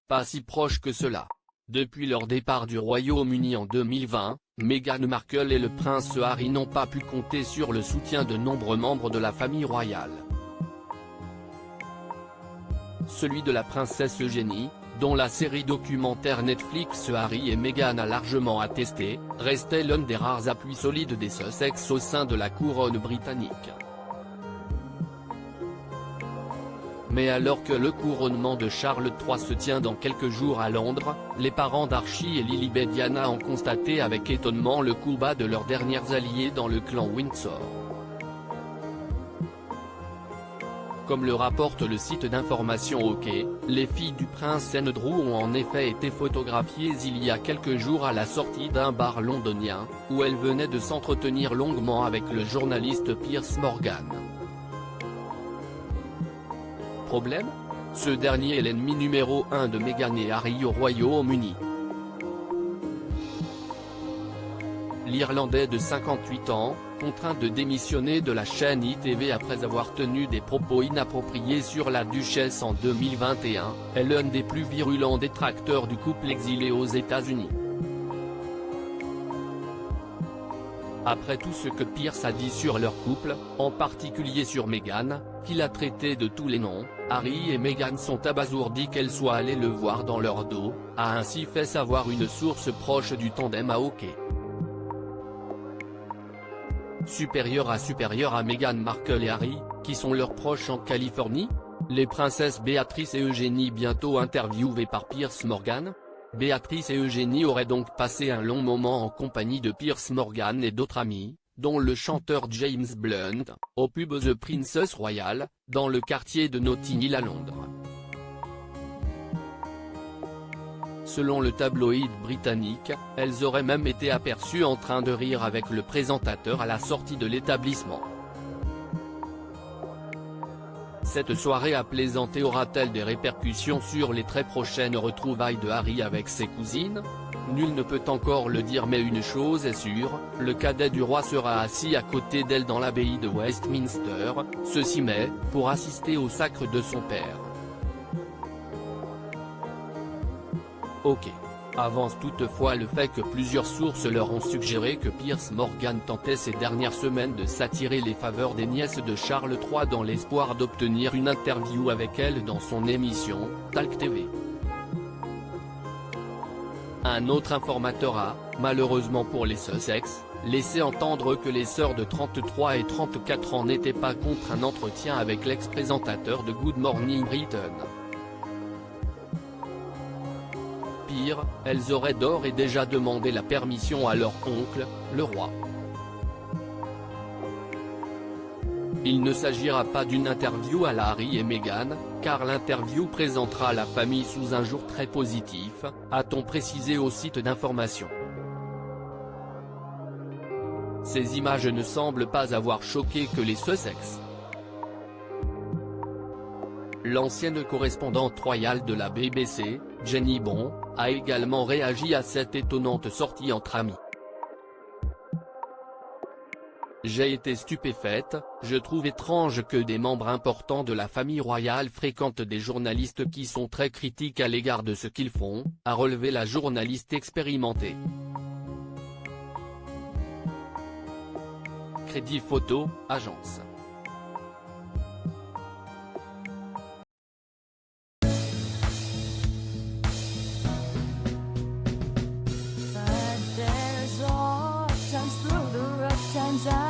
Pas si proche que cela. Depuis leur départ du Royaume-Uni en 2020, Meghan Markle et le prince Harry n'ont pas pu compter sur le soutien de nombreux membres de la famille royale. Celui de la princesse Eugénie, dont la série documentaire Netflix Harry et Meghan a largement attesté, restait l'un des rares appuis solides des Sussex au sein de la couronne britannique. Mais alors que le couronnement de Charles III se tient dans quelques jours à Londres, les parents d'Archie et Lilibet Diana ont constaté avec étonnement le coup bas de leurs dernières alliées dans le clan Windsor. Comme le rapporte le site d'information OK, les filles du prince Andrew ont en effet été photographiées il y a quelques jours à la sortie d'un bar londonien, où elles venaient de s'entretenir longuement avec le journaliste Piers Morgan. Problème ? Ce dernier est l'ennemi numéro 1 de Meghan et Harry au Royaume-Uni. L'Irlandais de 58 ans, contraint de démissionner de la chaîne ITV après avoir tenu des propos inappropriés sur la duchesse en 2021, est l'un des plus virulents détracteurs du couple exilé aux États-Unis. Après tout ce que Piers a dit sur leur couple, en particulier sur Meghan, qu'il a traité de tous les noms, Harry et Meghan sont abasourdis qu'elle soit allée le voir dans leur dos, a ainsi fait savoir une source proche du tandem à OK. Supérieur à Meghan Markle et Harry, qui sont leurs proches en Californie ? Les princesses Béatrice et Eugénie bientôt interviewées par Piers Morgan ? Béatrice et Eugénie auraient donc passé un long moment en compagnie de Piers Morgan et d'autres amis, dont le chanteur James Blunt, au pub The Princess Royal, dans le quartier de Notting Hill à Londres. Selon le tabloïd britannique, elles auraient même été aperçues en train de rire avec le présentateur à la sortie de l'établissement. Cette soirée à plaisanter aura-t-elle des répercussions sur les très prochaines retrouvailles de Harry avec ses cousines ? Nul ne peut encore le dire, mais une chose est sûre, le cadet du roi sera assis à côté d'elle dans l'abbaye de Westminster, ce 6 mai, pour assister au sacre de son père. OK. Avance toutefois le fait que plusieurs sources leur ont suggéré que Piers Morgan tentait ces dernières semaines de s'attirer les faveurs des nièces de Charles III dans l'espoir d'obtenir une interview avec elles dans son émission, Talk TV. Un autre informateur a, malheureusement pour les Sussex, laissé entendre que les sœurs de 33 et 34 ans n'étaient pas contre un entretien avec l'ex-présentateur de Good Morning Britain. Pire, elles auraient d'ores et déjà demandé la permission à leur oncle, le roi. Il ne s'agira pas d'une interview à la Harry et Meghan, car l'interview présentera la famille sous un jour très positif, a-t-on précisé au site d'information. Ces images ne semblent pas avoir choqué que les Sussex. L'ancienne correspondante royale de la BBC, Jenny Bond, a également réagi à cette étonnante sortie entre amis. J'ai été stupéfaite, je trouve étrange que des membres importants de la famille royale fréquentent des journalistes qui sont très critiques à l'égard de ce qu'ils font, a relevé la journaliste expérimentée. Crédit Photo, agence. Times